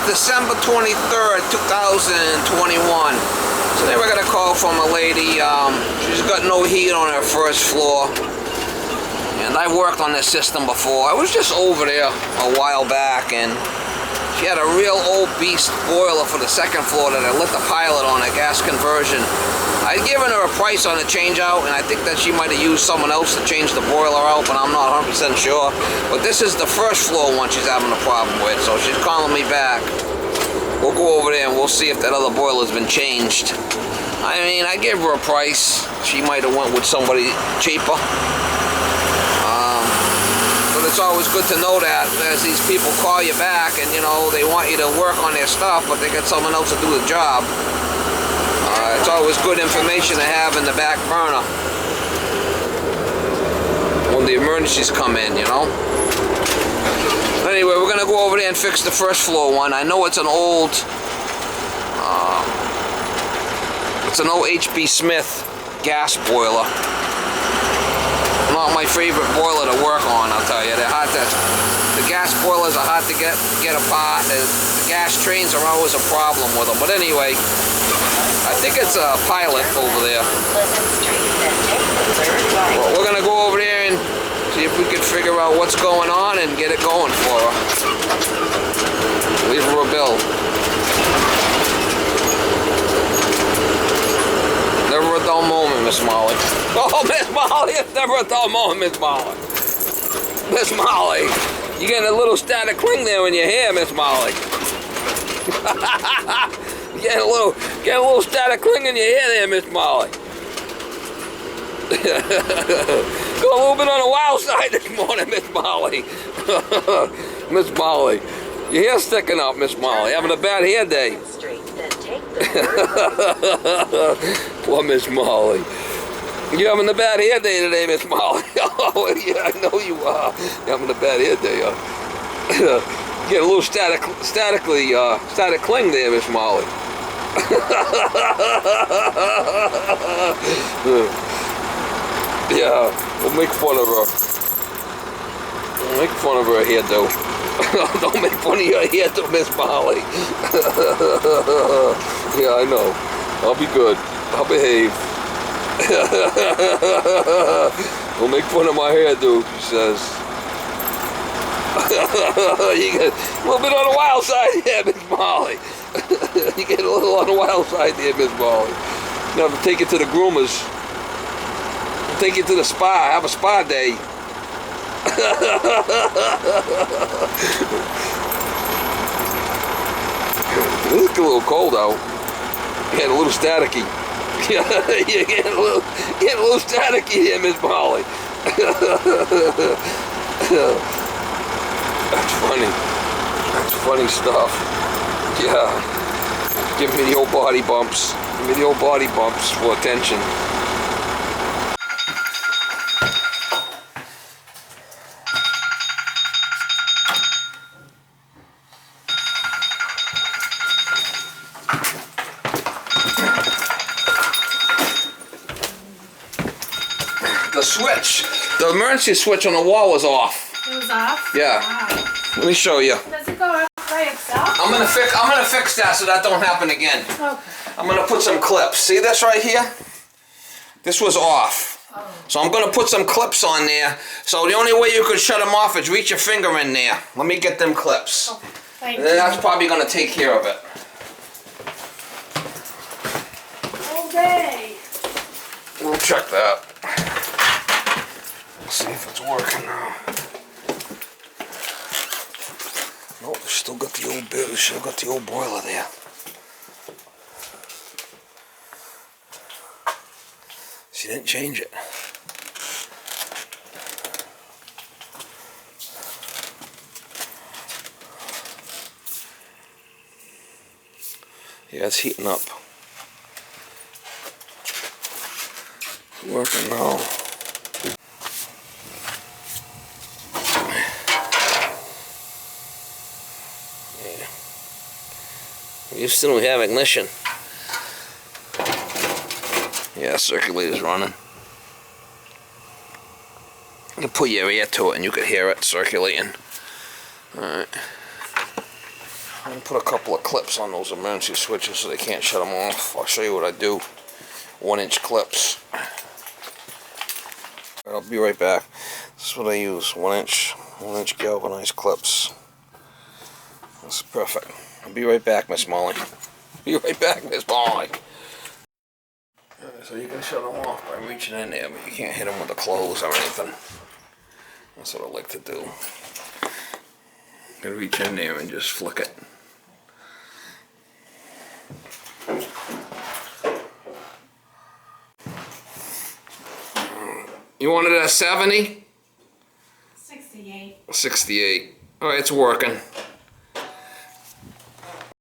December 23rd, 2021. Today we got a call from a lady. She's got no heat on her first floor. And I worked on this system before. I was just over there a while back, and she had a real old beast boiler for the second floor that I lit the pilot on, a gas conversion. I'd given her a price on the change out, and I think that she might have used someone else to change the boiler out, but I'm not 100% sure. But this is the first floor one she's having a problem with, so she's calling me back. We'll go over there and we'll see if that other boiler's been changed. I mean, I gave her a price. She might have went with somebody cheaper. But it's always good to know that as these people call you back and, you know, they want you to work on their stuff, but they got someone else to do the job. It's always good information to have in the back burner when the emergencies come in, you know. Anyway, we're gonna go over there and fix the first floor one. I know it's an old HB Smith gas boiler. Not my favorite boiler to work on, I'll tell you. They're hard to, the gas boilers are hard to get apart. The gas trains are always a problem with them. But anyway, I think it's a pilot over there. Well, we're gonna go over there and see if we can figure out what's going on and get it going for her. Leave her a bill. Never a dull moment, Miss Molly. Oh, Miss Molly, it's never a dull moment, Miss Molly. Miss Molly, you're getting a little static cling there in your hair, Miss Molly. Getting a little static cling in your hair there, Miss Molly. Go a little bit on the wild side this morning, Miss Molly. Miss Molly, your hair's sticking up, Miss Molly. Having a bad hair day. Poor Miss Molly. You're having a bad hair day today, Miss Molly. Oh, yeah, I know you are. You're having a bad hair day. Get a little static cling there, Miss Molly. Yeah, we'll make fun of her. We'll make fun of her hairdo. Don't make fun of your hairdo, Miss Molly. Yeah, I know. I'll be good. I'll behave. Don't make fun of my hairdo, she says. You get a little bit on the wild side here, Miss Molly. You get a little on the wild side there, Miss Molly. You have to take it to the groomers. Take it to the spa. Have a spa day. It's a little cold out. Getting a little staticky. You're getting a little staticky here, Miss Molly. That's funny. That's funny stuff. Yeah. Give me the old body bumps. Give me the old body bumps for attention. The switch, the emergency switch on the wall was off. It was off? Yeah. Wow. Let me show you. Does it go off by itself? I'm gonna fix that so that don't happen again. Okay. I'm gonna put some clips. See this right here? This was off. Oh. So I'm gonna put some clips on there. So the only way you could shut them off is reach your finger in there. Let me get them clips. Okay. Thank And you. that's probably gonna take care of it. All day. We'll check that. See if it's working now. Nope, still got the old bill. Still got the old boiler there. She didn't change it. Yeah, it's heating up. Working now. You still don't have ignition. Yeah, circulator's running. You put your ear to it and you could hear it circulating. Alright. I'm gonna put a couple of clips on those emergency switches so they can't shut them off. I'll show you what I do. 1-inch clips. I'll be right back. This is what I use. 1-inch galvanized clips. That's perfect. I'll be right back, Miss Molly. Be right back, Miss Molly. So you can shut them off by reaching in there, but you can't hit them with the clothes or anything. That's what I like to do. You can reach in there and just flick it. You wanted a 70? 68. 68. Alright, it's working.